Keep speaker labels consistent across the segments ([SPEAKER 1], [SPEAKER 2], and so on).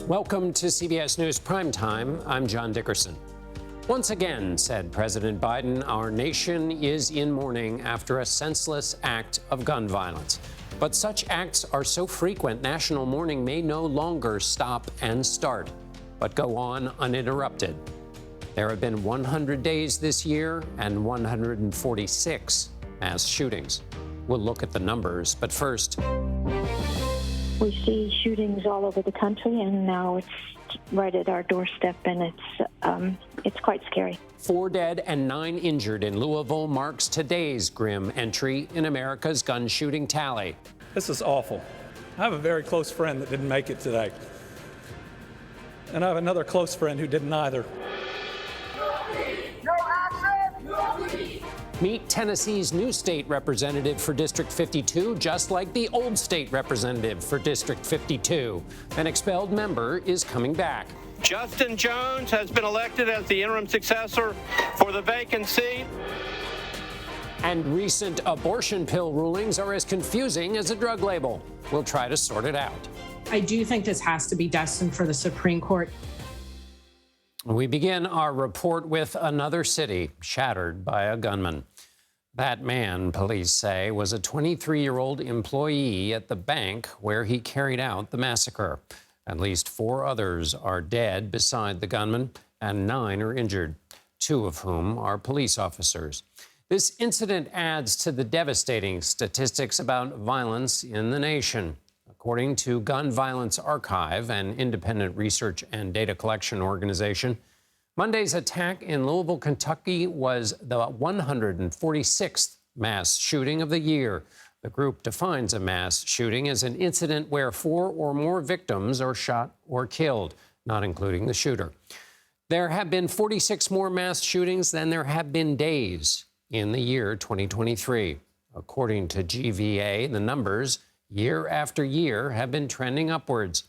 [SPEAKER 1] Welcome to CBS News Primetime. I'm John Dickerson. Once again, said President Biden, our nation is in mourning after a senseless act of gun violence. But such acts are so frequent, national mourning may no longer stop and start, but go on uninterrupted. There have been 100 days this year and 146 mass shootings. We'll look at the numbers, but first.
[SPEAKER 2] We see shootings all over the country, and now it's right at our doorstep, and it's quite scary.
[SPEAKER 1] 4 dead and 9 injured in Louisville marks today's grim entry in America's gun shooting tally.
[SPEAKER 3] This is awful. I have a very close friend that didn't make it today. And I have another close friend who didn't either.
[SPEAKER 4] No action! No peace!
[SPEAKER 1] Meet Tennessee's new state representative for District 52, just like the old state representative for District 52. An expelled member is coming back.
[SPEAKER 5] Justin Jones has been elected as the interim successor for the vacant seat.
[SPEAKER 1] And recent abortion pill rulings are as confusing as a drug label. We'll try to sort it out.
[SPEAKER 6] I do think this has to be destined for the Supreme Court.
[SPEAKER 1] We begin our report with another city shattered by a gunman. That man, police say, was a 23-year-old employee at the bank where he carried out the massacre. At least 4 others are dead beside the gunman, and 9 are injured, 2 of whom are police officers. This incident adds to the devastating statistics about violence in the nation. According to Gun Violence Archive, an independent research and data collection organization, Monday's attack in Louisville, Kentucky was the 146th mass shooting of the year. The group defines a mass shooting as an incident where 4 or more victims are shot or killed, not including the shooter. There have been 46 more mass shootings than there have been days in the year 2023. According to GVA, the numbers year after year have been trending upwards.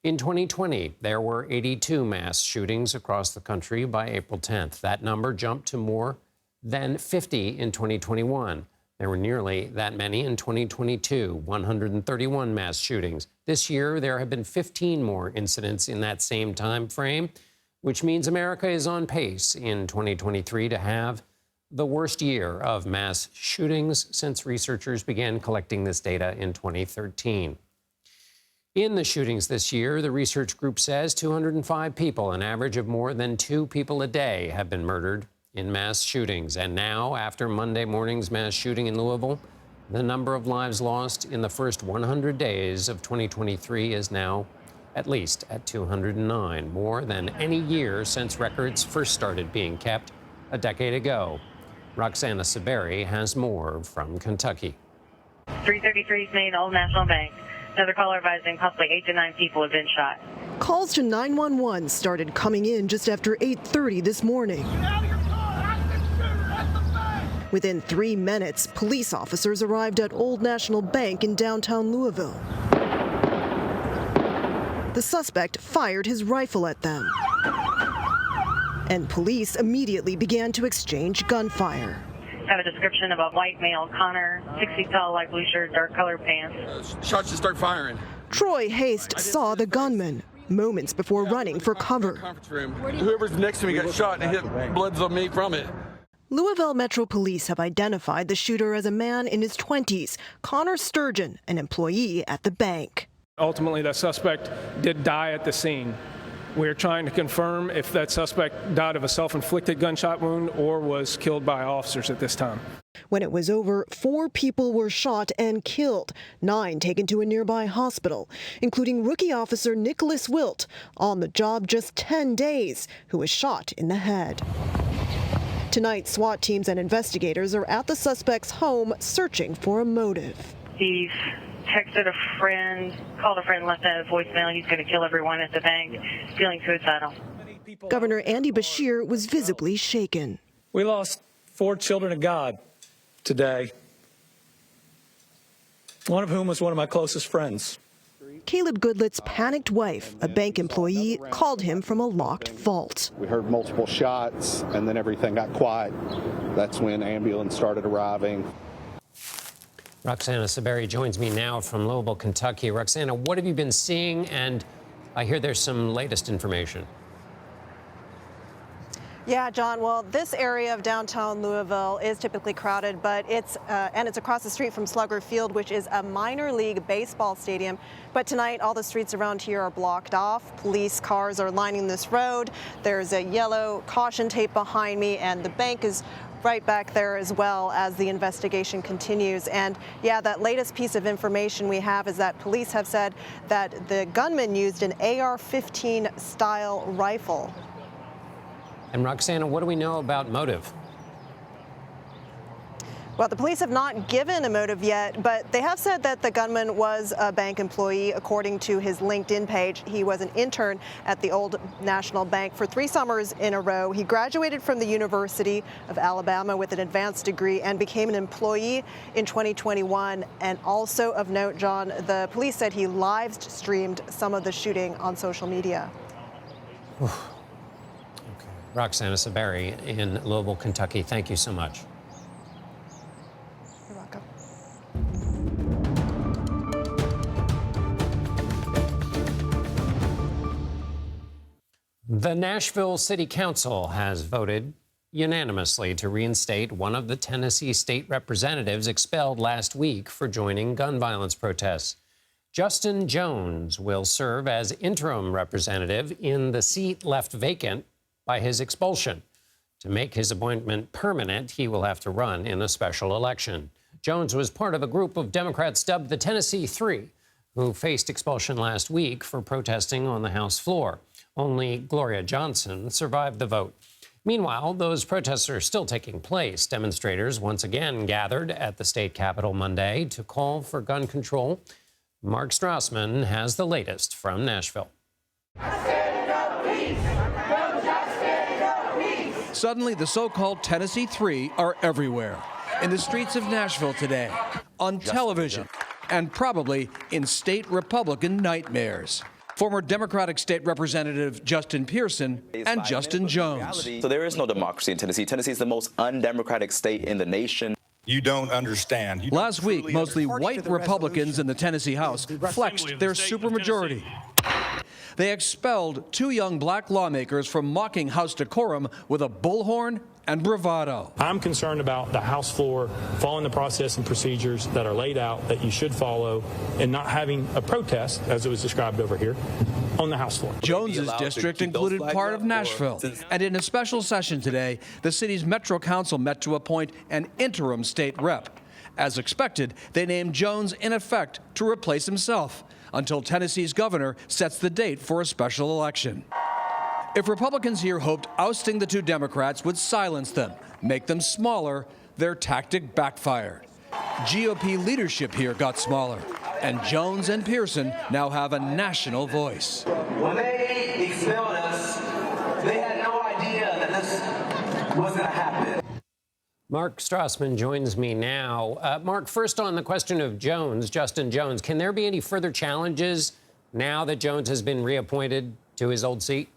[SPEAKER 1] In 2020, there were 82 mass shootings across the country by April 10th. That number jumped to more than 50 in 2021. There were nearly that many in 2022, 131 mass shootings. This year, there have been 15 more incidents in that same time frame, which means America is on pace in 2023 to have the worst year of mass shootings since researchers began collecting this data in 2013. In the shootings this year, the research group says 205 people, an average of more than 2 people a day, have been murdered in mass shootings. And now, after Monday morning's mass shooting in Louisville, the number of lives lost in the first 100 days of 2023 is now at least at 209, more than any year since records first started being kept a decade ago. Roxana Saberi has more from Kentucky.
[SPEAKER 7] 333 Main, Old National Bank. Another caller advising possibly 8 to 9 people have been shot.
[SPEAKER 8] Calls to 911 started coming in just after 8:30 this morning. Within 3 minutes, police officers arrived at Old National Bank in downtown Louisville. The suspect fired his rifle at them, and police immediately began to exchange gunfire.
[SPEAKER 7] I have a description of a white male, Connor, 6 feet tall, light blue shirt, dark colored pants.
[SPEAKER 9] Shots just start firing.
[SPEAKER 8] Troy Haste saw the gunman moments before running for cover.
[SPEAKER 9] Whoever's next to me got shot and hit bloods on me from it.
[SPEAKER 8] Louisville Metro Police have identified the shooter as a man in his 20s, Connor Sturgeon, an employee at the bank.
[SPEAKER 3] Ultimately, that suspect did die at the scene. We're trying to confirm if that suspect died of a self-inflicted gunshot wound or was killed by officers at this time.
[SPEAKER 8] When it was over, 4 people were shot and killed, 9 taken to a nearby hospital, including rookie officer Nicholas Wilt, on the job just 10 days, who was shot in the head. Tonight, SWAT teams and investigators are at the suspect's home searching for a motive.
[SPEAKER 7] He's texted a friend, called a friend, left a voicemail. He's going to kill everyone at the bank, feeling suicidal.
[SPEAKER 8] Governor Andy Beshear was visibly shaken.
[SPEAKER 3] We lost 4 children of God today, one of whom was one of my closest friends.
[SPEAKER 8] Caleb Goodlet's panicked wife, a bank employee, called him from a locked vault.
[SPEAKER 10] We heard multiple shots, and then everything got quiet. That's when ambulance started arriving.
[SPEAKER 1] Roxana Saberi joins me now from Louisville, Kentucky. Roxana, what have you been seeing, and I hear there's some latest information.
[SPEAKER 8] Yeah, John. Well, this area of downtown Louisville is typically crowded, but it's across the street from Slugger Field, which is a minor league baseball stadium. But tonight, all the streets around here are blocked off. Police cars are lining this road. There's a yellow caution tape behind me, and the bank is right back there as well as the investigation continues. And yeah, that latest piece of information we have is that police have said that the gunman used an AR-15 style rifle.
[SPEAKER 1] And Roxana, what do we know about motive?
[SPEAKER 8] Well, the police have not given a motive yet, but they have said that the gunman was a bank employee. According to his LinkedIn page, he was an intern at the Old National Bank for 3 summers in a row. He graduated from the University of Alabama with an advanced degree and became an employee in 2021. And also of note, John, the police said he live streamed some of the shooting on social media.
[SPEAKER 1] Roxana Saberi in Louisville, Kentucky. Thank you so much.
[SPEAKER 8] You're welcome.
[SPEAKER 1] The Nashville City Council has voted unanimously to reinstate one of the Tennessee state representatives expelled last week for joining gun violence protests. Justin Jones will serve as interim representative in the seat left vacant by his expulsion. To make his appointment permanent, he will have to run in a special election. Jones was part of a group of Democrats dubbed the Tennessee Three, who faced expulsion last week for protesting on the House floor. Only Gloria Johnson survived the vote. Meanwhile, those protests are still taking place. Demonstrators once again gathered at the state capitol Monday to call for gun control. Mark Strassman has the latest from Nashville.
[SPEAKER 11] Suddenly, the so-called Tennessee Three are everywhere. In the streets of Nashville today, on television, and probably in state Republican nightmares. Former Democratic State Representative Justin Pearson and Justin Jones.
[SPEAKER 12] So there is no democracy in Tennessee. Tennessee is the most undemocratic state in the nation.
[SPEAKER 13] You don't understand.
[SPEAKER 11] Last week, mostly white Republicans in the Tennessee House flexed their supermajority. They expelled 2 young black lawmakers from mocking House decorum with a bullhorn and bravado.
[SPEAKER 14] I'm concerned about the House floor following the process and procedures that are laid out that you should follow and not having a protest, as it was described over here, on the House floor.
[SPEAKER 11] Jones's district included part of Nashville. And in a special session today, the city's Metro Council met to appoint an interim state rep. As expected, they named Jones in effect to replace himself until Tennessee's governor sets the date for a special election. If Republicans here hoped ousting the 2 Democrats would silence them, make them smaller, their tactic backfired. GOP leadership here got smaller, and Jones and Pearson now have a national voice.
[SPEAKER 15] When they expelled us, they had no idea that this was going to happen.
[SPEAKER 1] Mark Strassman joins me now. Mark, first on the question of Jones, Justin Jones, can there be any further challenges now that Jones has been reappointed to his old seat?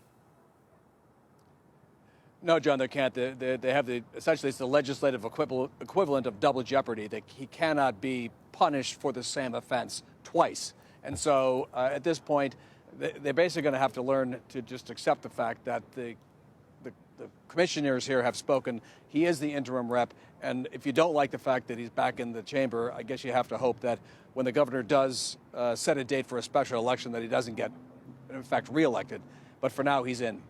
[SPEAKER 11] No, John, there can't. They have essentially it's the legislative equivalent of double jeopardy. That he cannot be punished for the same offense twice. And so at this point, they're basically going to have to learn to just accept the fact that the commissioners here have spoken. He is the interim rep. And if you don't like the fact that he's back in the chamber, I guess you have to hope that when the governor does set a date for a special election, that he doesn't get, in fact, reelected. But for now, he's in.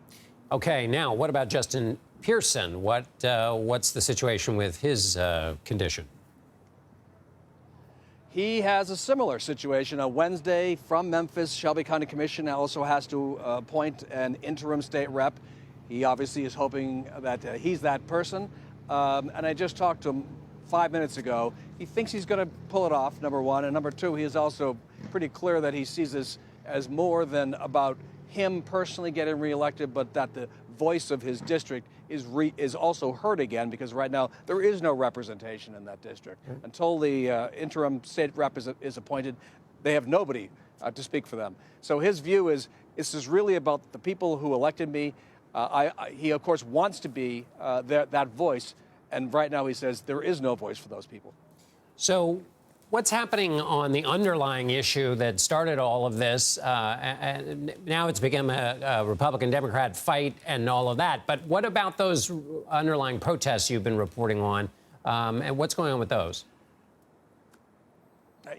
[SPEAKER 1] Okay, now what about Justin Pearson? What's the situation with his condition?
[SPEAKER 11] He has a similar situation. On Wednesday, from Memphis, Shelby County Commission also has to appoint an interim state rep. He obviously is hoping that he's that person. And I just talked to him 5 minutes ago. He thinks he's going to pull it off, number one. And number two, he is also pretty clear that he sees this as more than about him personally getting reelected, but that the voice of his district is also heard again, because right now there is no representation in that district. Until the interim state rep is appointed, they have nobody to speak for them. So his view is this is really about the people who elected me. He, of course, wants to be that voice, and right now he says there is no voice for those people.
[SPEAKER 1] So What's happening on the underlying issue that started all of this? And now it's become a Republican-Democrat fight and all of that. But what about those underlying protests you've been reporting on? And what's going on with those?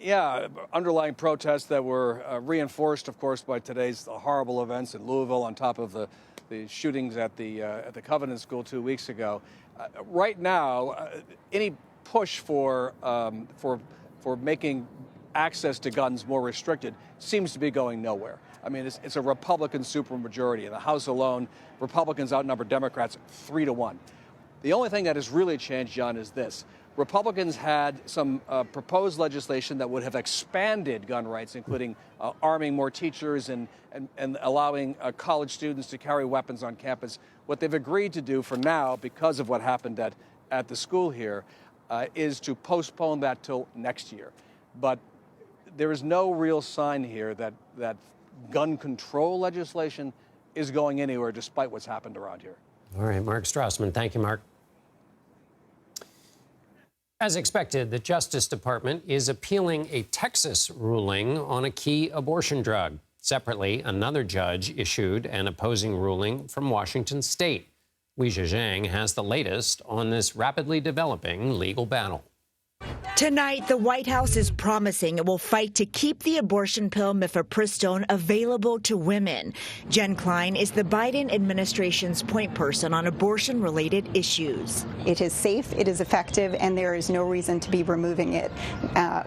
[SPEAKER 11] Yeah, underlying protests that were reinforced, of course, by today's horrible events in Louisville, on top of the shootings at the Covenant School 2 weeks ago. Right now, any push for making access to guns more restricted seems to be going nowhere. I mean, it's a Republican supermajority. In the House alone, Republicans outnumber Democrats 3-1. The only thing that has really changed, John, is this. Republicans had some proposed legislation that would have expanded gun rights, including arming more teachers and allowing college students to carry weapons on campus. What they've agreed to do for now, because of what happened at the school here, is to postpone that till next year. But there is no real sign here that gun control legislation is going anywhere, despite what's happened around here.
[SPEAKER 1] All right, Mark Strassman. Thank you, Mark. As expected, the Justice Department is appealing a Texas ruling on a key abortion drug. Separately, another judge issued an opposing ruling from Washington State. Weijia Zhang has the latest on this rapidly developing legal battle.
[SPEAKER 16] Tonight, the White House is promising it will fight to keep the abortion pill mifepristone available to women. Jen Klein is the Biden administration's point person on abortion-related issues.
[SPEAKER 17] It is safe, it is effective, and there is no reason to be removing it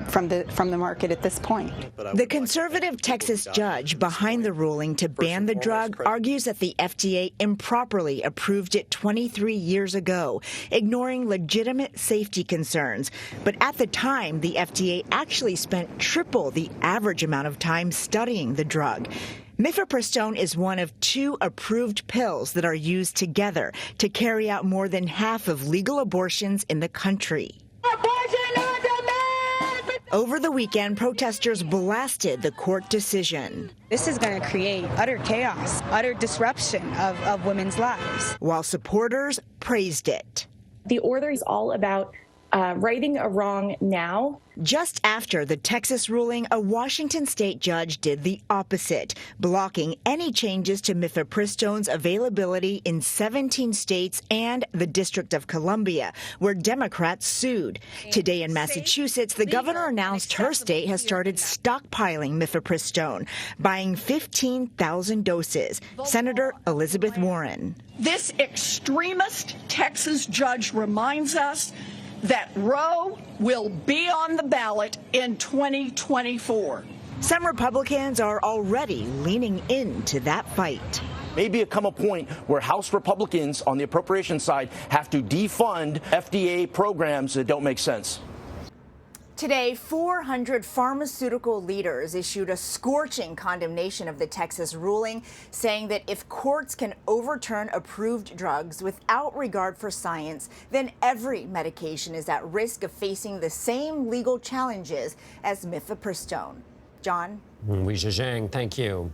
[SPEAKER 17] from the market at this point.
[SPEAKER 16] The conservative Texas judge behind the ruling to ban the drug argues that the FDA improperly approved it 23 years ago, ignoring legitimate safety concerns. But at the time, the FDA actually spent triple the average amount of time studying the drug. Mifepristone is one of 2 approved pills that are used together to carry out more than half of legal abortions in the country. Over the weekend, protesters blasted the court decision.
[SPEAKER 18] This is going to create utter chaos, utter disruption of women's lives.
[SPEAKER 16] While supporters praised it.
[SPEAKER 19] The order is all about righting a wrong now.
[SPEAKER 16] Just after the Texas ruling, a Washington state judge did the opposite, blocking any changes to mifepristone's availability in 17 states and the District of Columbia, where Democrats sued. Today in Massachusetts, the governor announced her state has started stockpiling mifepristone, buying 15,000 doses. Senator Elizabeth Warren.
[SPEAKER 20] This extremist Texas judge reminds us that Roe will be on the ballot in 2024.
[SPEAKER 16] Some Republicans are already leaning into that fight.
[SPEAKER 21] Maybe come a point where House Republicans on the appropriation side have to defund FDA programs that don't make sense.
[SPEAKER 22] Today, 400 pharmaceutical leaders issued a scorching condemnation of the Texas ruling, saying that if courts can overturn approved drugs without regard for science, then every medication is at risk of facing the same legal challenges as mifepristone. John?
[SPEAKER 1] Weijia Zhang, thank you.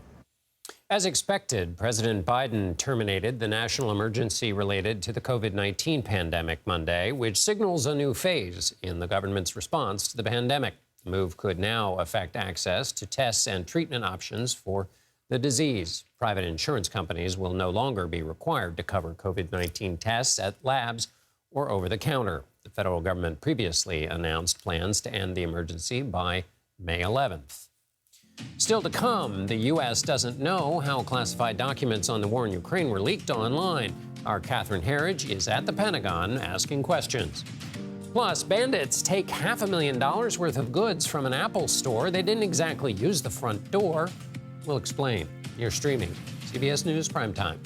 [SPEAKER 1] As expected, President Biden terminated the national emergency related to the COVID-19 pandemic Monday, which signals a new phase in the government's response to the pandemic. The move could now affect access to tests and treatment options for the disease. Private insurance companies will no longer be required to cover COVID-19 tests at labs or over the counter. The federal government previously announced plans to end the emergency by May 11th. Still to come, the U.S. doesn't know how classified documents on the war in Ukraine were leaked online. Our Catherine Herridge is at the Pentagon asking questions. Plus, bandits take $500,000 worth of goods from an Apple store. They didn't exactly use the front door. We'll explain. You're streaming CBS News Primetime.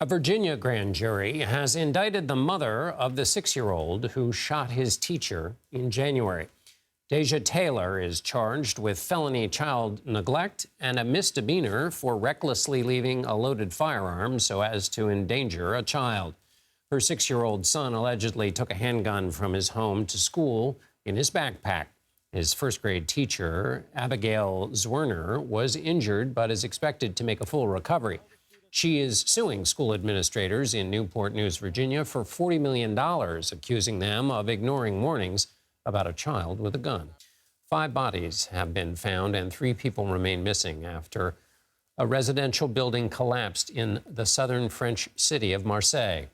[SPEAKER 1] A Virginia grand jury has indicted the mother of the 6-year-old who shot his teacher in January. Deja Taylor is charged with felony child neglect and a misdemeanor for recklessly leaving a loaded firearm so as to endanger a child. Her 6-year-old son allegedly took a handgun from his home to school in his backpack. His first-grade teacher, Abigail Zwerner, was injured but is expected to make a full recovery. She is suing school administrators in Newport News, Virginia, for $40 million, accusing them of ignoring warnings about a child with a gun. 5 bodies have been found and 3 people remain missing after a residential building collapsed in the southern French city of Marseille.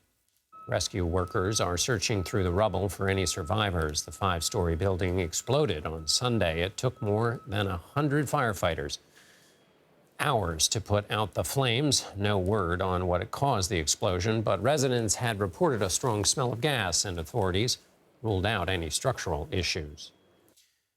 [SPEAKER 1] Rescue workers are searching through the rubble for any survivors. The 5-story building exploded on Sunday. It took more than 100 firefighters hours to put out the flames. No word on what it caused the explosion, but residents had reported a strong smell of gas, and authorities ruled out any structural issues.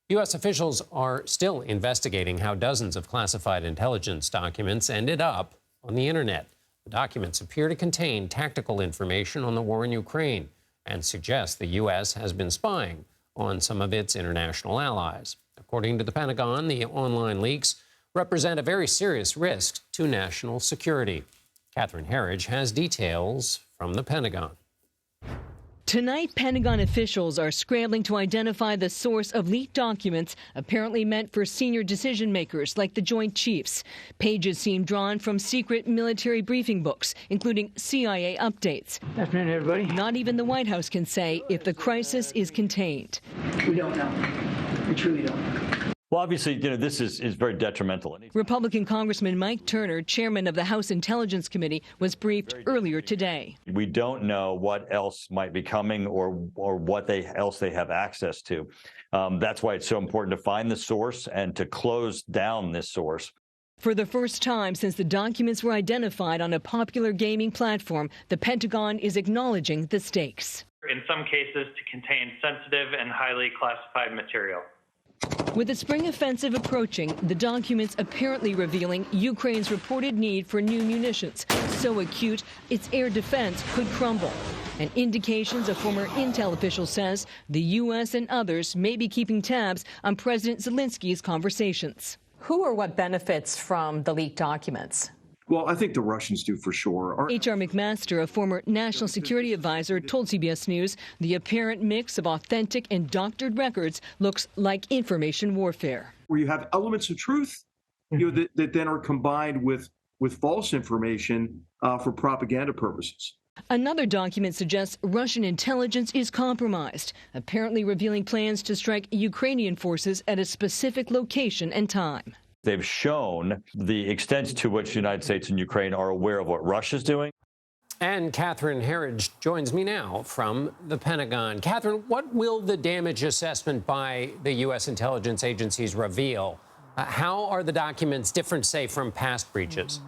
[SPEAKER 1] U.S. officials are still investigating how dozens of classified intelligence documents ended up on the internet. The documents appear to contain tactical information on the war in Ukraine and suggest the U.S. has been spying on some of its international allies. According to the Pentagon, the online leaks represent a very serious risk to national security. Catherine Herridge has details from the Pentagon.
[SPEAKER 2] Tonight, Pentagon officials are scrambling to identify the source of leaked documents apparently meant for senior decision makers like the Joint Chiefs. Pages seem drawn from secret military briefing books, including CIA updates.
[SPEAKER 4] Afternoon, everybody.
[SPEAKER 2] Not even the White House can say if the crisis is contained.
[SPEAKER 4] We don't know. We truly don't.
[SPEAKER 23] Well, obviously, this is very detrimental.
[SPEAKER 2] Republican Congressman Mike Turner, chairman of the House Intelligence Committee, was briefed earlier today.
[SPEAKER 23] We don't know what else might be coming or what else they have access to. That's why it's so important to find the source and to close down this source.
[SPEAKER 2] For the first time since the documents were identified on a popular gaming platform, the Pentagon is acknowledging the stakes.
[SPEAKER 24] In some cases, to contain sensitive and highly classified material.
[SPEAKER 2] With the spring offensive approaching, the documents apparently revealing Ukraine's reported need for new munitions, so acute its air defense could crumble. And indications a former intel official says the U.S. and others may be keeping tabs on President Zelensky's conversations.
[SPEAKER 25] Who or what benefits from the leaked documents?
[SPEAKER 26] Well, I think the Russians do for sure.
[SPEAKER 2] H.R. McMaster, a former national security advisor, told CBS News the apparent mix of authentic and doctored records looks like information warfare.
[SPEAKER 26] Where you have elements of truth that then are combined with false information for propaganda purposes.
[SPEAKER 2] Another document suggests Russian intelligence is compromised, apparently revealing plans to strike Ukrainian forces at a specific location and time.
[SPEAKER 23] They've shown the extent to which the United States and Ukraine are aware of what Russia's doing.
[SPEAKER 1] And Catherine Herridge joins me now from the Pentagon. Catherine, what will the damage assessment by the U.S. intelligence agencies reveal? How are the documents different, say, from past breaches?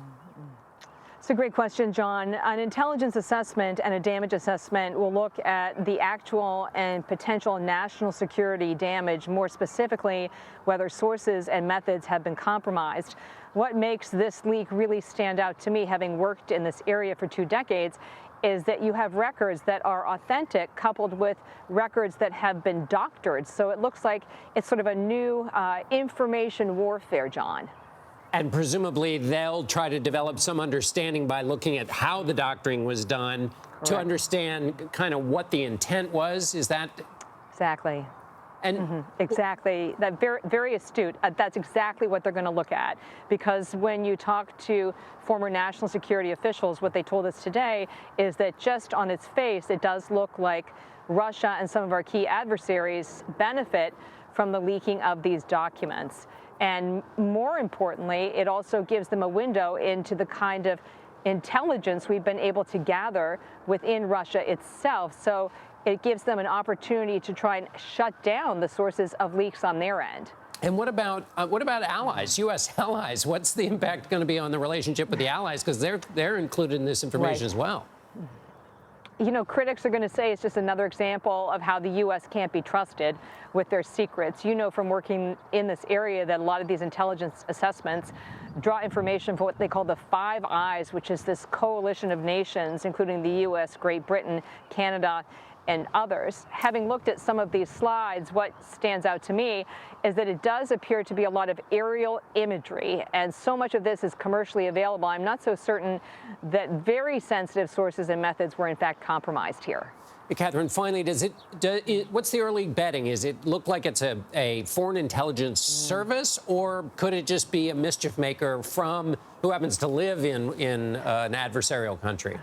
[SPEAKER 25] It's a great question, John. An intelligence assessment and a damage assessment will look at the actual and potential national security damage, more specifically, whether sources and methods have been compromised. What makes this leak really stand out to me, having worked in this area for 2 decades, is that you have records that are authentic coupled with records that have been doctored. So it looks like it's sort of a new information warfare, John.
[SPEAKER 1] And presumably they'll try to develop some understanding by looking at how the doctoring was done. Correct. To understand kind of what the intent was. Is that?
[SPEAKER 25] Exactly.
[SPEAKER 1] And
[SPEAKER 25] exactly. That very astute. That's exactly what they're going to look at. Because when you talk to former national security officials, what they told us today is that just on its face, it does look like Russia and some of our key adversaries benefit from the leaking of these documents. And more importantly, it also gives them a window into the kind of intelligence we've been able to gather within Russia itself. So it gives them an opportunity to try and shut down the sources of leaks on their end.
[SPEAKER 1] And what about allies, U.S. allies? What's the impact going to be on the relationship with the allies? Because they're included in this information as well.
[SPEAKER 25] You know, critics are going to say it's just another example of how the U.S. can't be trusted with their secrets. You know from working in this area that a lot of these intelligence assessments draw information from what they call the Five Eyes, which is this coalition of nations, including the U.S., Great Britain, Canada, and others. Having looked at some of these slides, what stands out to me is that it does appear to be a lot of aerial imagery, and so much of this is commercially available. I'm not so certain that very sensitive sources and methods were in fact compromised here.
[SPEAKER 1] Hey, Catherine, finally, what's the early betting? Is it look like it's a foreign intelligence service, or could it just be a mischief maker who happens to live in an adversarial country?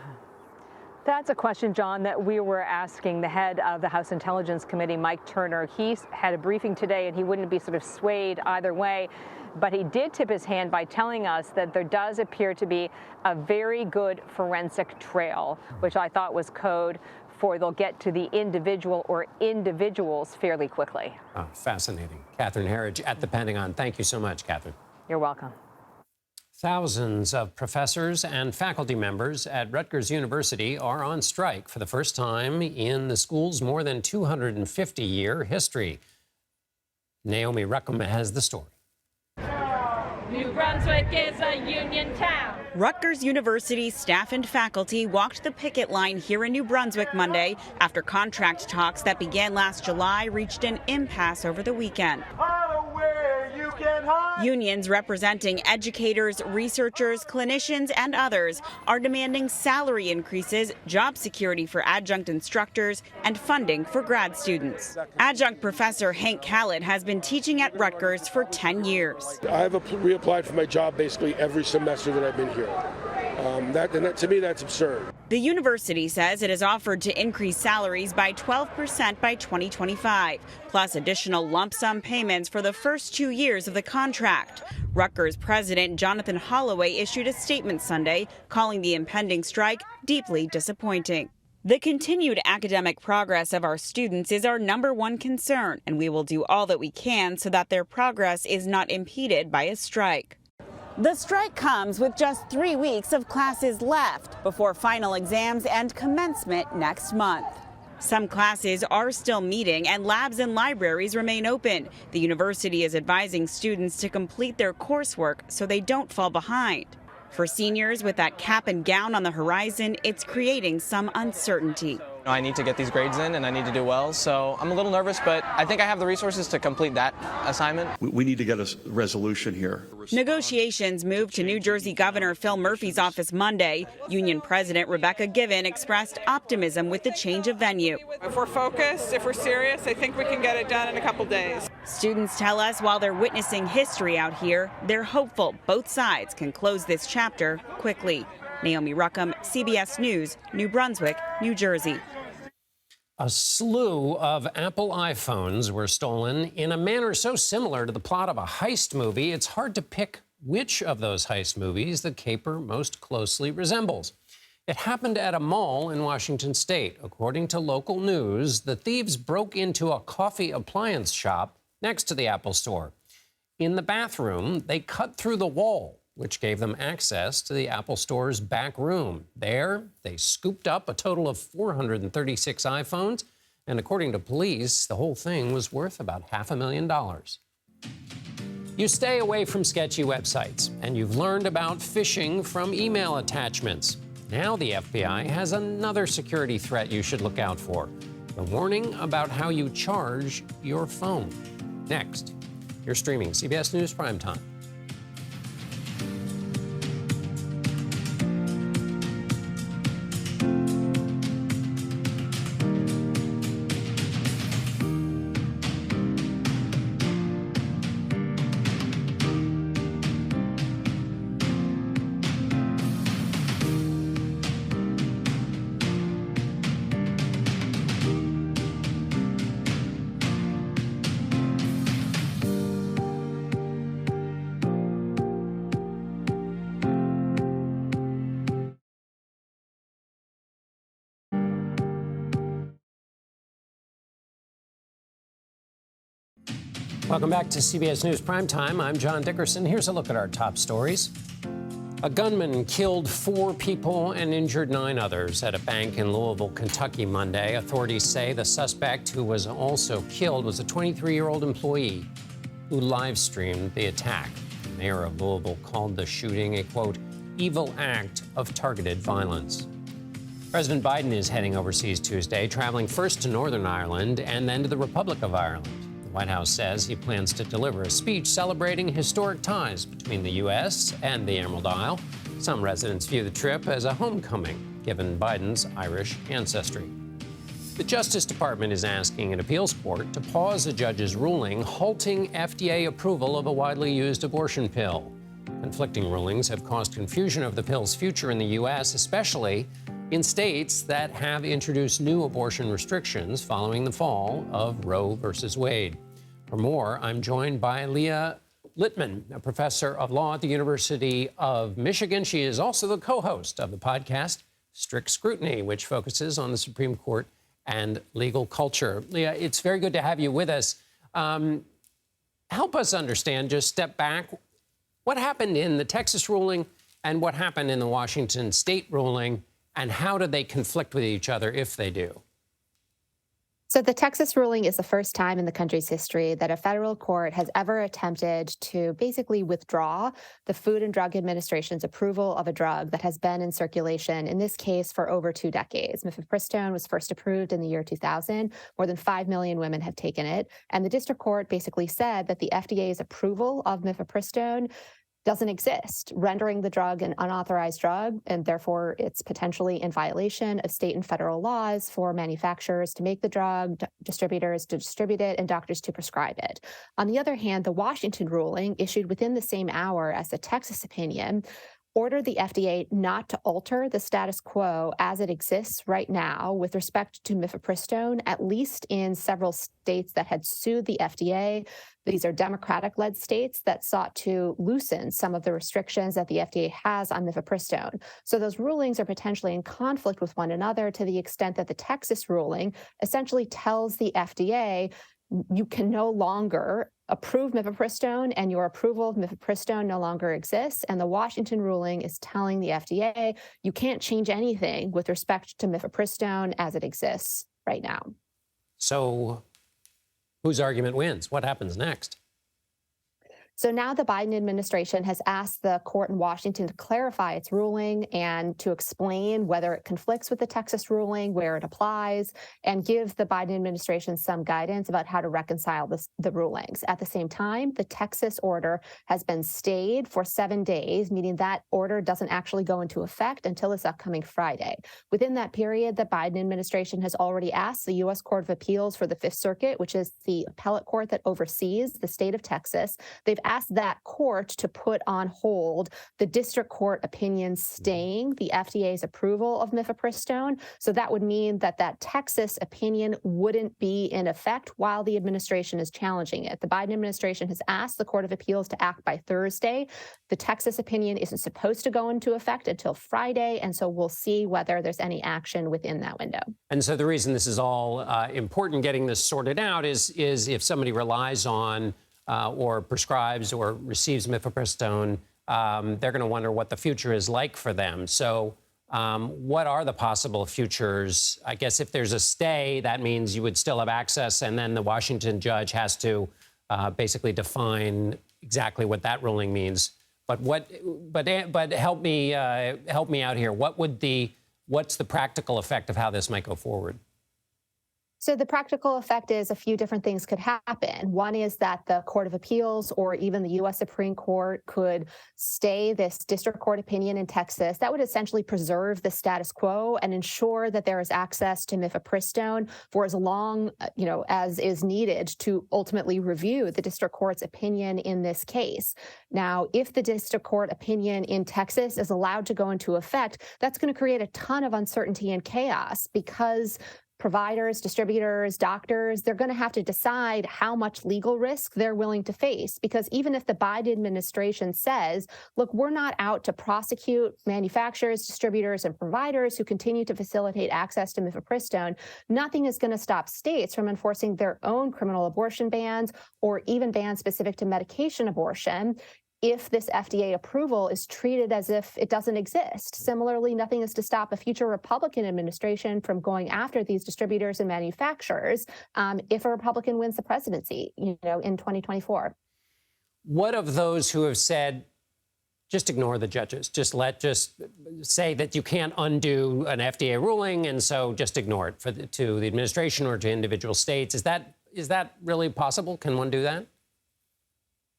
[SPEAKER 25] That's a question, John, that we were asking the head of the House Intelligence Committee, Mike Turner. He had a briefing today, and he wouldn't be sort of swayed either way. But he did tip his hand by telling us that there does appear to be a very good forensic trail, which I thought was code for they'll get to the individual or individuals fairly quickly.
[SPEAKER 1] Oh, fascinating. Catherine Herridge at the Pentagon. Thank you so much, Catherine.
[SPEAKER 25] You're welcome.
[SPEAKER 1] Thousands of professors and faculty members at Rutgers University are on strike for the first time in the school's more than 250-year history. Naomi Ruckham has the story.
[SPEAKER 3] New Brunswick is a union town.
[SPEAKER 5] Rutgers University staff and faculty walked the picket line here in New Brunswick Monday after contract talks that began last July reached an impasse over the weekend. Unions representing educators, researchers, clinicians, and others are demanding salary increases, job security for adjunct instructors, and funding for grad students. Adjunct Professor Hank Khaled has been teaching at Rutgers for 10 years.
[SPEAKER 6] I've reapplied for my job basically every semester that I've been here. To me, that's absurd.
[SPEAKER 5] The university says it has offered to increase salaries by 12% by 2025, plus additional lump sum payments for the first 2 years of the contract. Rutgers President Jonathan Holloway issued a statement Sunday calling the impending strike deeply disappointing. The continued academic progress of our students is our #1 concern, and we will do all that we can so that their progress is not impeded by a strike. The strike comes with just 3 weeks of classes left before final exams and commencement next month. Some classes are still meeting and labs and libraries remain open. The university is advising students to complete their coursework so they don't fall behind. For seniors with that cap and gown on the horizon, it's creating some uncertainty.
[SPEAKER 7] I need to get these grades in and I need to do well, so I'm a little nervous, but I think I have the resources to complete that assignment.
[SPEAKER 9] We need to get a resolution here.
[SPEAKER 5] Negotiations moved to New Jersey Governor Phil Murphy's office Monday. Union President Rebecca Given expressed optimism with the change of venue.
[SPEAKER 10] If we're focused, if we're serious, I think we can get it done in a couple days.
[SPEAKER 5] Students tell us while they're witnessing history out here, they're hopeful both sides can close this chapter quickly. Naomi Ruckham, CBS News, New Brunswick, New Jersey.
[SPEAKER 1] A slew of Apple iPhones were stolen in a manner so similar to the plot of a heist movie, it's hard to pick which of those heist movies the caper most closely resembles. It happened at a mall in Washington state. According to local news, the thieves broke into a coffee appliance shop next to the Apple store. In the bathroom, they cut through the wall, which gave them access to the Apple Store's back room. There, they scooped up a total of 436 iPhones, and according to police, the whole thing was worth about $500,000. You stay away from sketchy websites, and you've learned about phishing from email attachments. Now the FBI has another security threat you should look out for: the warning about how you charge your phone. Next, you're streaming CBS News Primetime. Welcome back to CBS News Primetime. I'm John Dickerson. Here's a look at our top stories. A gunman killed 4 people and injured 9 others at a bank in Louisville, Kentucky Monday. Authorities say the suspect, who was also killed, was a 23-year-old employee who live-streamed the attack. The mayor of Louisville called the shooting a, quote, evil act of targeted violence. President Biden is heading overseas Tuesday, traveling first to Northern Ireland and then to the Republic of Ireland. The White House says he plans to deliver a speech celebrating historic ties between the U.S. and the Emerald Isle. Some residents view the trip as a homecoming, given Biden's Irish ancestry. The Justice Department is asking an appeals court to pause a judge's ruling halting FDA approval of a widely used abortion pill. Conflicting rulings have caused confusion of the pill's future in the U.S., especially in states that have introduced new abortion restrictions following the fall of Roe versus Wade. For more, I'm joined by Leah Littman, a professor of law at the University of Michigan. She is also the co-host of the podcast Strict Scrutiny, which focuses on the Supreme Court and legal culture. Leah, it's very good to have you with us. Help us understand, just step back, what happened in the Texas ruling and what happened in the Washington state ruling, and how do they conflict with each other if they do?
[SPEAKER 8] So the Texas ruling is the first time in the country's history that a federal court has ever attempted to basically withdraw the Food and Drug Administration's approval of a drug that has been in circulation, in this case, for over 2 decades. Mifepristone was first approved in the year 2000. More than 5 million women have taken it. And the district court basically said that the FDA's approval of mifepristone doesn't exist, rendering the drug an unauthorized drug, and therefore it's potentially in violation of state and federal laws for manufacturers to make the drug, distributors to distribute it, and doctors to prescribe it. On the other hand, the Washington ruling, issued within the same hour as the Texas opinion, ordered the FDA not to alter the status quo as it exists right now with respect to mifepristone, at least in several states that had sued the FDA. These are Democratic-led states that sought to loosen some of the restrictions that the FDA has on mifepristone. So those rulings are potentially in conflict with one another to the extent that the Texas ruling essentially tells the FDA you can no longer approve mifepristone, and your approval of mifepristone no longer exists. And the Washington ruling is telling the FDA you can't change anything with respect to mifepristone as it exists right now.
[SPEAKER 1] So whose argument wins? What happens next?
[SPEAKER 8] So now the Biden administration has asked the court in Washington to clarify its ruling and to explain whether it conflicts with the Texas ruling, where it applies, and give the Biden administration some guidance about how to reconcile the rulings. At the same time, the Texas order has been stayed for 7 days, meaning that order doesn't actually go into effect until this upcoming Friday. Within that period, the Biden administration has already asked the U.S. Court of Appeals for the Fifth Circuit, which is the appellate court that oversees the state of Texas. They've asked that court to put on hold the district court opinion staying the FDA's approval of mifepristone. So that would mean that that Texas opinion wouldn't be in effect while the administration is challenging it. The Biden administration has asked the Court of Appeals to act by Thursday. The Texas opinion isn't supposed to go into effect until Friday, and so we'll see whether there's any action within that window.
[SPEAKER 1] And so the reason this is all important, getting this sorted out, is if somebody relies on or prescribes or receives mifepristone, they're going to wonder what the future is like for them. So what are the possible futures? I guess if there's a stay, that means you would still have access, and then the Washington judge has to basically define exactly what that ruling means. But help me out here. What's the practical effect of how this might go forward?
[SPEAKER 8] So the practical effect is a few different things could happen. One is that the Court of Appeals or even the U.S. Supreme Court could stay this district court opinion in Texas. That would essentially preserve the status quo and ensure that there is access to mifepristone for as long, as is needed to ultimately review the district court's opinion in this case. Now, if the district court opinion in Texas is allowed to go into effect, that's going to create a ton of uncertainty and chaos because providers, distributors, doctors, they're going to have to decide how much legal risk they're willing to face. Because even if the Biden administration says, look, we're not out to prosecute manufacturers, distributors, and providers who continue to facilitate access to mifepristone, nothing is going to stop states from enforcing their own criminal abortion bans or even bans specific to medication abortion if this FDA approval is treated as if it doesn't exist. Similarly, nothing is to stop a future Republican administration from going after these distributors and manufacturers if a Republican wins the presidency, in 2024.
[SPEAKER 1] What of those who have said, Just ignore the judges. Just say that you can't undo an FDA ruling, and so just ignore it to the administration or to individual states. Is that really possible? Can one do that?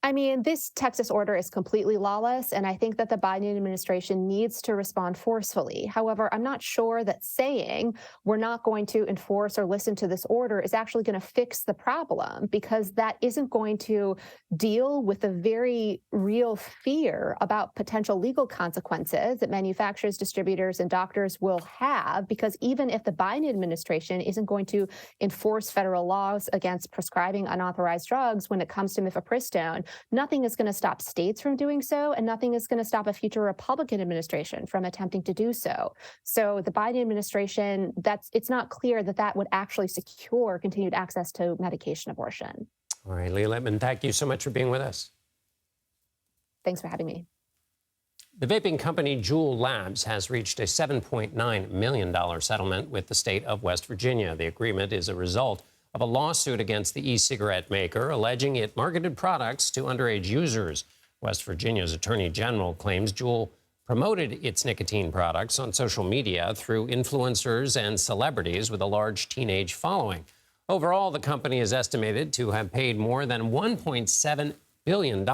[SPEAKER 8] I mean, this Texas order is completely lawless, and I think that the Biden administration needs to respond forcefully. However, I'm not sure that saying we're not going to enforce or listen to this order is actually going to fix the problem, because that isn't going to deal with the very real fear about potential legal consequences that manufacturers, distributors, and doctors will have, because even if the Biden administration isn't going to enforce federal laws against prescribing unauthorized drugs when it comes to mifepristone, nothing is going to stop states from doing so, and nothing is going to stop a future Republican administration from attempting to do so. So the Biden administration, it's not clear that that would actually secure continued access to medication abortion.
[SPEAKER 1] All right, Leah Lippman, thank you so much for being with us.
[SPEAKER 8] Thanks for having me.
[SPEAKER 1] The vaping company Juul Labs has reached a $7.9 million settlement with the state of West Virginia. The agreement is a result of a lawsuit against the e-cigarette maker, alleging it marketed products to underage users. West Virginia's Attorney General claims Juul promoted its nicotine products on social media through influencers and celebrities with a large teenage following. Overall, the company is estimated to have paid more than $1.7 billion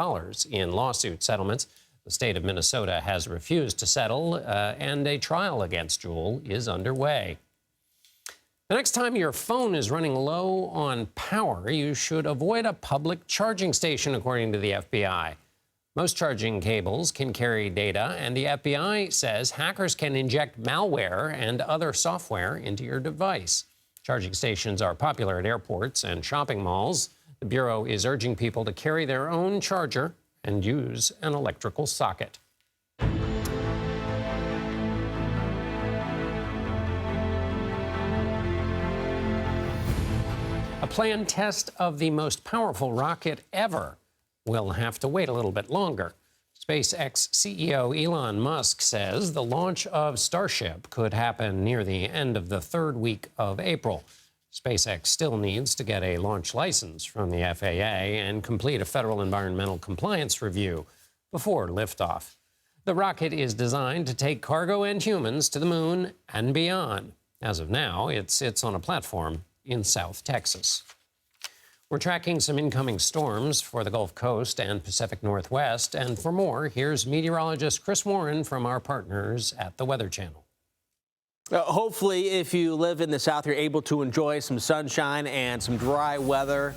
[SPEAKER 1] in lawsuit settlements. The state of Minnesota has refused to settle, and a trial against Juul is underway. The next time your phone is running low on power, you should avoid a public charging station, according to the FBI. Most charging cables can carry data, and the FBI says hackers can inject malware and other software into your device. Charging stations are popular at airports and shopping malls. The Bureau is urging people to carry their own charger and use an electrical socket. A planned test of the most powerful rocket ever will have to wait a little bit longer. SpaceX CEO Elon Musk says the launch of Starship could happen near the end of the third week of April. SpaceX still needs to get a launch license from the FAA and complete a federal environmental compliance review before liftoff. The rocket is designed to take cargo and humans to the moon and beyond. As of now, it sits on a platform in South Texas. We're tracking some incoming storms for the Gulf Coast and Pacific Northwest. And for more, here's meteorologist Chris Warren from our partners at the Weather Channel.
[SPEAKER 11] Hopefully, if you live in the South, you're able to enjoy some sunshine and some dry weather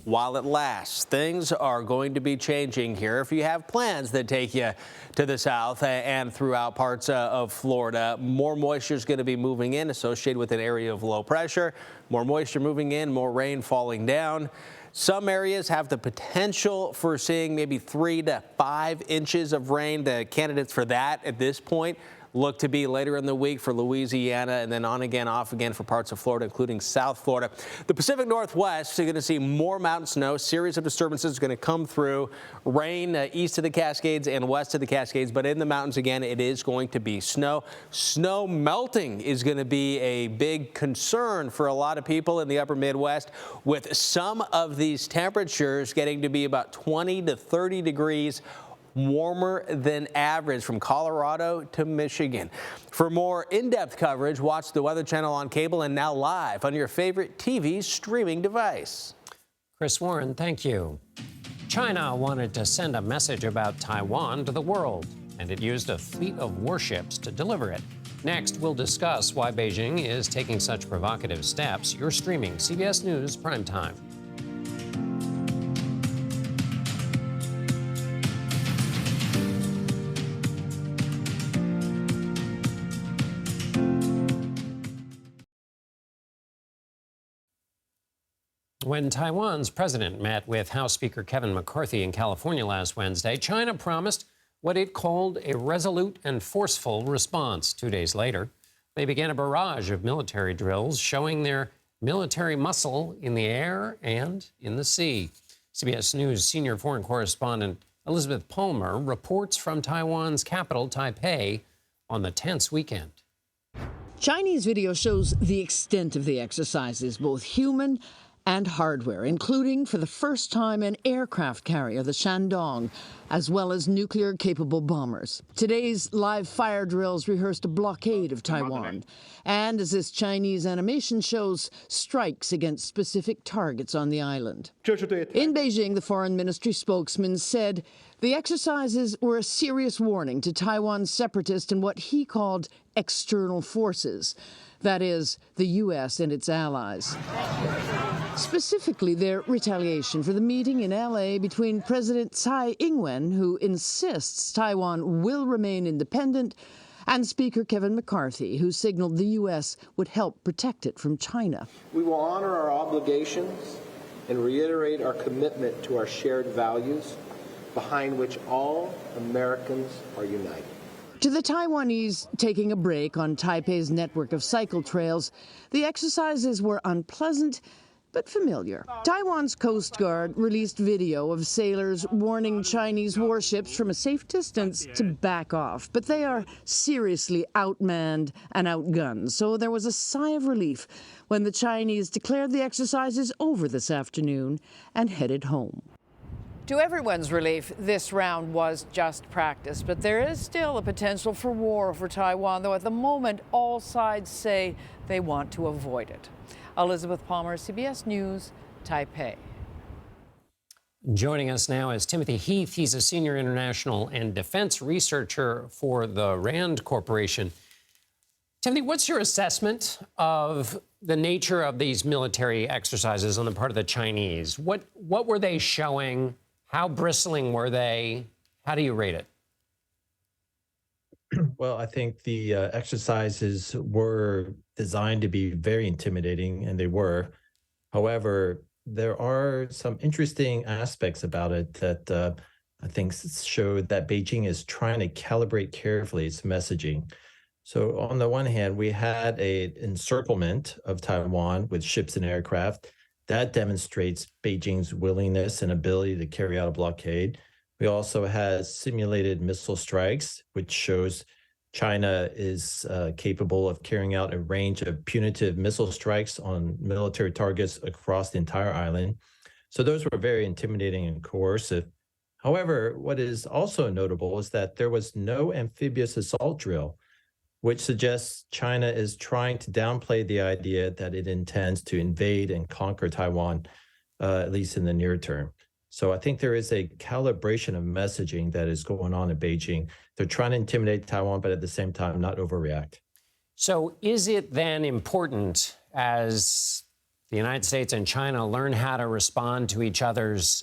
[SPEAKER 11] while it lasts. Things are going to be changing here. If you have plans that take you to the South and throughout parts of Florida, more moisture is going to be moving in, associated with an area of low pressure. More moisture moving in, more rain falling down. Some areas have the potential for seeing maybe 3 to 5 inches of rain. The candidates for that at this point look to be later in the week for Louisiana, and then on again, off again for parts of Florida, including South Florida. The Pacific Northwest, you're going to see more mountain snow. Series of disturbances are going to come through. Rain east of the Cascades and west of the Cascades, but in the mountains again, it is going to be snow. Snow melting is going to be a big concern for a lot of people in the upper Midwest, with some of these temperatures getting to be about 20 to 30 degrees warmer than average from Colorado to Michigan. For more in-depth coverage, watch the Weather Channel on cable and now live on your favorite TV streaming device.
[SPEAKER 1] Chris Warren, thank you. China wanted to send a message about Taiwan to the world, and it used a fleet of warships to deliver it. Next, we'll discuss why Beijing is taking such provocative steps. You're streaming CBS News Primetime. When Taiwan's president met with House Speaker Kevin McCarthy in California last Wednesday, China promised what it called a resolute and forceful response. 2 days later, they began a barrage of military drills showing their military muscle in the air and in the sea. CBS News senior foreign correspondent Elizabeth Palmer reports from Taiwan's capital, Taipei, on the tense weekend.
[SPEAKER 12] Chinese video shows the extent of the exercises, both human and hardware, including for the first time an aircraft carrier, the Shandong, as well as nuclear-capable bombers. Today's live fire drills rehearsed a blockade of Taiwan, and, as this Chinese animation shows, strikes against specific targets on the island. In Beijing, the Foreign Ministry spokesman said the exercises were a serious warning to Taiwan's separatists and what he called external forces, that is, the U.S. and its allies. Specifically, their retaliation for the meeting in L.A. between President Tsai Ing-wen, who insists Taiwan will remain independent, and Speaker Kevin McCarthy, who signaled the U.S. would help protect it from China.
[SPEAKER 13] We will honor our obligations and reiterate our commitment to our shared values, behind which all Americans are united.
[SPEAKER 12] To the Taiwanese taking a break on Taipei's network of cycle trails, the exercises were unpleasant but familiar. Taiwan's Coast Guard released video of sailors warning Chinese warships from a safe distance to back off, but they are seriously outmanned and outgunned, so there was a sigh of relief when the Chinese declared the exercises over this afternoon and headed home.
[SPEAKER 14] To everyone's relief, this round was just practice, but there is still a potential for war over Taiwan, though at the moment all sides say they want to avoid it. Elizabeth Palmer, CBS News, Taipei.
[SPEAKER 1] Joining us now is Timothy Heath. He's a senior international and defense researcher for the RAND Corporation. Timothy, what's your assessment of the nature of these military exercises on the part of the Chinese? What were they showing? How bristling were they? How do you rate it?
[SPEAKER 15] Well, I think the exercises were designed to be very intimidating, and they were. However, there are some interesting aspects about it that I think show that Beijing is trying to calibrate carefully its messaging. So on the one hand, we had an encirclement of Taiwan with ships and aircraft. That demonstrates Beijing's willingness and ability to carry out a blockade. We also had simulated missile strikes, which shows China is capable of carrying out a range of punitive missile strikes on military targets across the entire island. So those were very intimidating and coercive. However, what is also notable is that there was no amphibious assault drill, which suggests China is trying to downplay the idea that it intends to invade and conquer Taiwan, at least in the near term. So I think there is a calibration of messaging that is going on in Beijing. They're trying to intimidate Taiwan, but at the same time, not overreact.
[SPEAKER 1] So is it then important, as the United States and China learn how to respond to each other's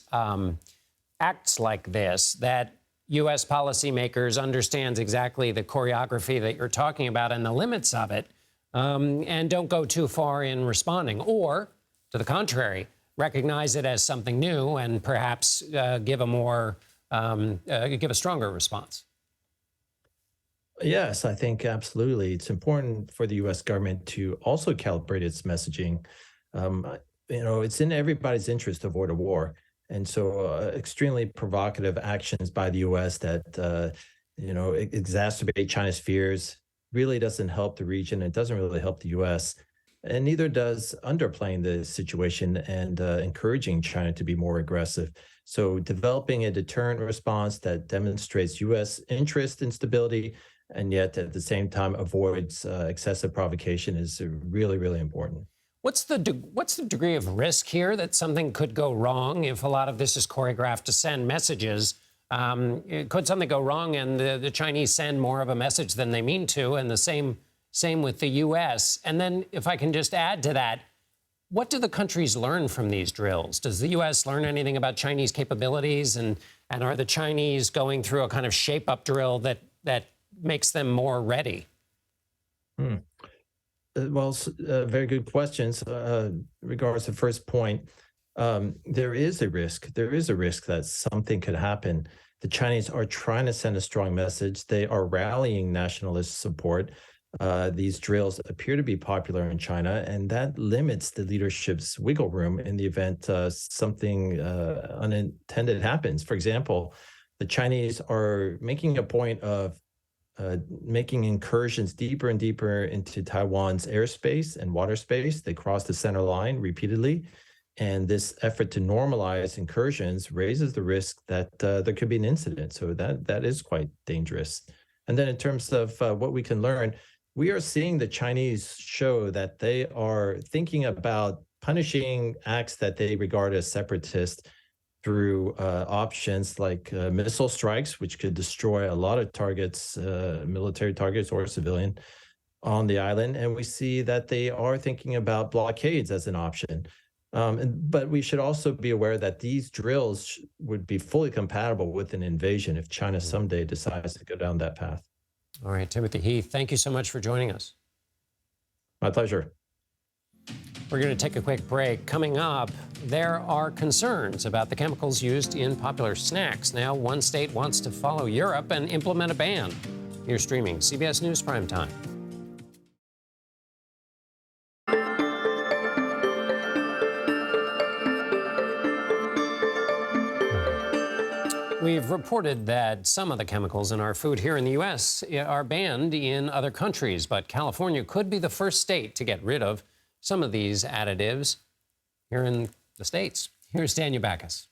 [SPEAKER 1] acts like this, that U.S. policymakers understands exactly the choreography that you're talking about and the limits of it, and don't go too far in responding, or, to the contrary, recognize it as something new and perhaps give a stronger response?
[SPEAKER 15] Yes, I think absolutely. It's important for the U.S. government to also calibrate its messaging. It's in everybody's interest to avoid a war. And so extremely provocative actions by the U.S. that, exacerbate China's fears really doesn't help the region. It doesn't really help the U.S. And neither does underplaying the situation and encouraging China to be more aggressive. So developing a deterrent response that demonstrates U.S. interest in stability and yet at the same time avoids excessive provocation is really, really important.
[SPEAKER 1] What's the degree of risk here that something could go wrong if a lot of this is choreographed to send messages? Could something go wrong and the Chinese send more of a message than they mean to, and the same with the U.S.? And then if I can just add to that, what do the countries learn from these drills? Does the U.S. learn anything about Chinese capabilities? And are the Chinese going through a kind of shape-up drill that makes them more ready?
[SPEAKER 15] Well, very good questions. Regards to the first point, there is a risk. There is a risk that something could happen. The Chinese are trying to send a strong message. They are rallying nationalist support. These drills appear to be popular in China, and that limits the leadership's wiggle room in the event something unintended happens. For example, the Chinese are making a point of making incursions deeper and deeper into Taiwan's airspace and water space. They cross the center line repeatedly. And this effort to normalize incursions raises the risk that there could be an incident. So that is quite dangerous. And then in terms of what we can learn, we are seeing the Chinese show that they are thinking about punishing acts that they regard as separatist through options like missile strikes, which could destroy a lot of targets, military targets or civilian on the island. And we see that they are thinking about blockades as an option. But we should also be aware that these drills would be fully compatible with an invasion if China someday decides to go down that path.
[SPEAKER 1] All right, Timothy Heath, thank you so much for joining us.
[SPEAKER 15] My pleasure.
[SPEAKER 1] We're going to take a quick break. Coming up, there are concerns about the chemicals used in popular snacks. Now, one state wants to follow Europe and implement a ban. You're streaming CBS News Primetime. We've reported that some of the chemicals in our food here in the U.S. are banned in other countries, but California could be the first state to get rid of some of these additives here in the States. Here's Daniel Backus.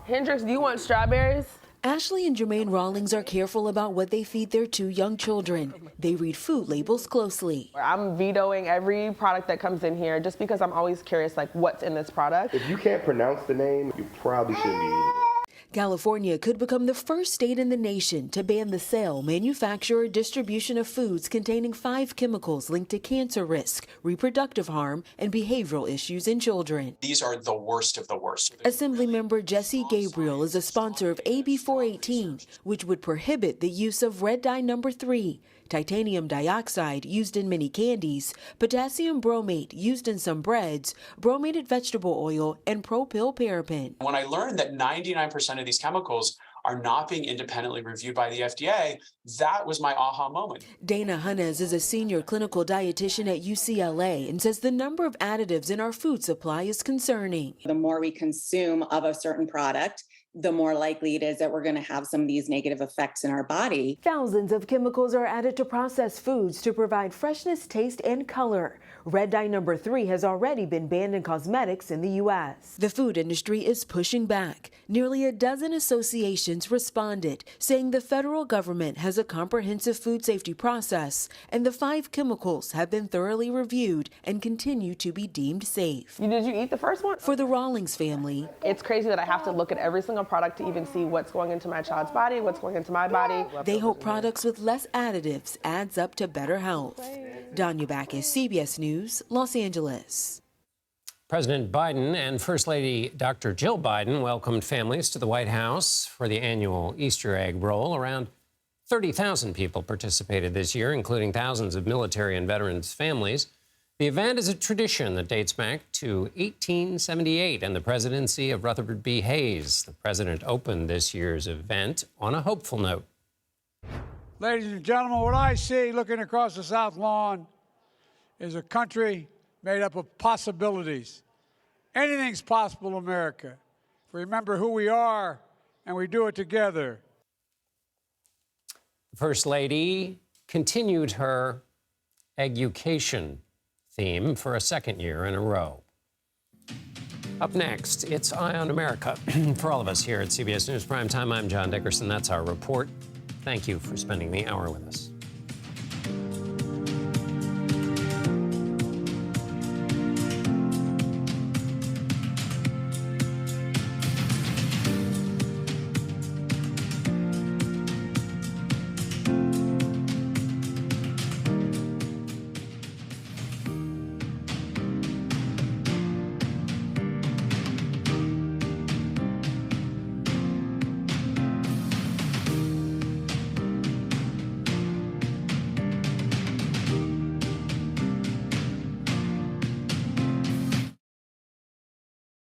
[SPEAKER 16] Hendrix, do you want strawberries?
[SPEAKER 17] Ashley and Jermaine Rawlings are careful about what they feed their 2 young children. They read food labels closely.
[SPEAKER 16] I'm vetoing every product that comes in here just because I'm always curious, like, what's in this product.
[SPEAKER 18] If you can't pronounce the name, you probably shouldn't be eating it.
[SPEAKER 17] California could become the first state in the nation to ban the sale, manufacture, or distribution of foods containing 5 chemicals linked to cancer risk, reproductive harm, and behavioral issues in children.
[SPEAKER 19] These are the worst of the worst.
[SPEAKER 17] Assemblymember Jesse Gabriel is a sponsor of AB 418, which would prohibit the use of red dye number 3, titanium dioxide used in many candies, potassium bromate used in some breads, bromated vegetable oil, and propylparaben.
[SPEAKER 19] When I learned that 99% of these chemicals are not being independently reviewed by the FDA, that was my aha moment.
[SPEAKER 17] Dana Hunez is a senior clinical dietitian at UCLA and says the number of additives in our food supply is concerning.
[SPEAKER 20] The more we consume of a certain product, the more likely it is that we're going to have some of these negative effects in our body.
[SPEAKER 17] Thousands of chemicals are added to processed foods to provide freshness, taste, and color. Red dye number 3 has already been banned in cosmetics in the U.S. The food industry is pushing back. Nearly a dozen associations responded, saying the federal government has a comprehensive food safety process, and the 5 chemicals have been thoroughly reviewed and continue to be deemed safe.
[SPEAKER 16] Did you eat the first one?
[SPEAKER 17] For the Rawlings family,
[SPEAKER 16] it's crazy that I have to look at every single product to even see what's going into my child's body, what's going into my body.
[SPEAKER 17] They hope products with less additives adds up to better health. Danya Backus, CBS News, Los Angeles.
[SPEAKER 1] President Biden and First Lady Dr. Jill Biden welcomed families to the White House for the annual Easter egg roll. Around 30,000 people participated this year, including thousands of military and veterans' families. The event is a tradition that dates back to 1878 and the presidency of Rutherford B. Hayes. The president opened this year's event on a hopeful note.
[SPEAKER 21] Ladies and gentlemen, what I see looking across the South Lawn is a country made up of possibilities. Anything's possible in America if we remember who we are and we do it together.
[SPEAKER 1] The First Lady continued her education theme for a second year in a row. Up next, it's Eye on America. For all of us here at CBS News Primetime, I'm John Dickerson. That's our report. Thank you for spending the hour with us.